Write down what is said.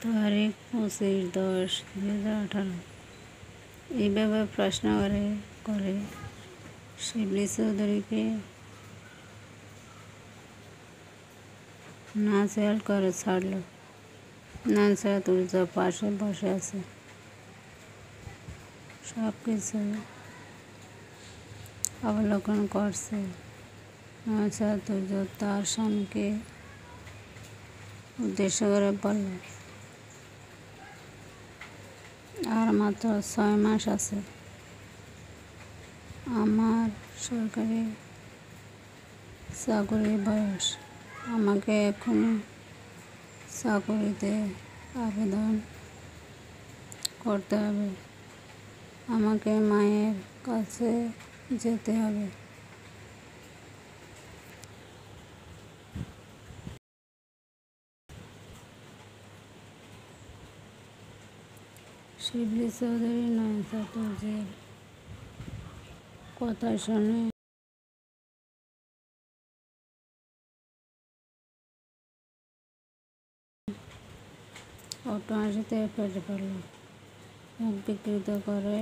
তারিখ 25/10/2018। এইভাবে প্রশ্ন করে শিবলি চৌধুরীকে নাজেহাল করে ছাড়ল। নাজেহাল তুর্য পাশে বসে আছে, সব কিছু অবলোকন করছে। নাজেহাল তুর্য তার স্বামীকে উদ্দেশ্য করে বলল, আর মাত্র 6 মাস আছে আমার সরকারি চাকরির বয়স। আমাকে এখনই চাকরিতে আবেদন করতে হবে। আমাকে মায়ের কাছে যেতে হবে। শিবলি চৌধুরী নাজেহাল তুর্যের কথা শুনে অট্ট হাসিতে ফেটে পড়ল। মুখ বিকৃত করে